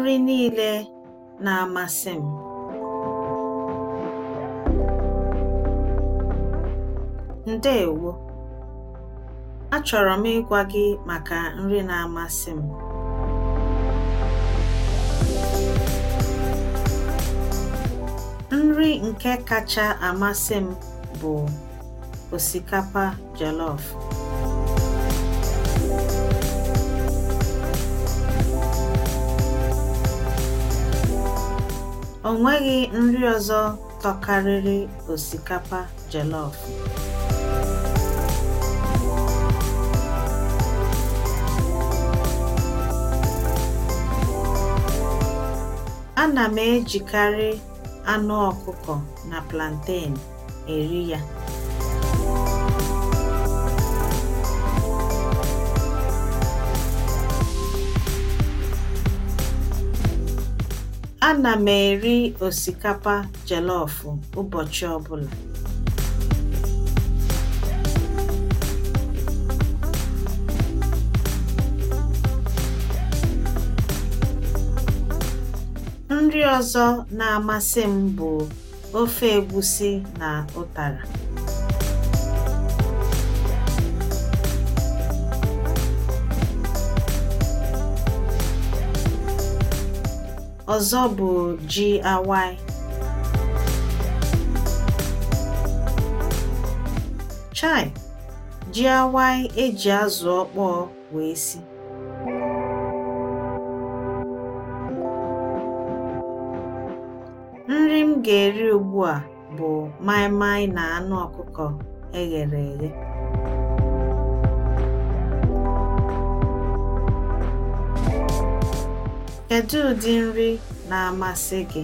Nri niile na-amasị m. Ndeewo. Achọrọ m ịgwa gị maka nri na-amasị m. Nri nke kacha amasị m bụ osikapa jollof. O nweghị nri ọzọ tọkarịrị osikapa jollof. Ana m ejikarị anụ ọkụkọ na plantain eri ya. Ana m eri osikapa jollof ụbọchị ọbụla. Nri ọzọ na-amasị m bụ ofe egusi na ụtara. Ọzọ bụ ji awai. Chai, ji awai eji azụ ọkpọọ wee si. Nri m ga-eri ugbu a bụ mai-mai na anụ ọkụkọ eghere eghe. Kedu ụdị nri na-amasị gị?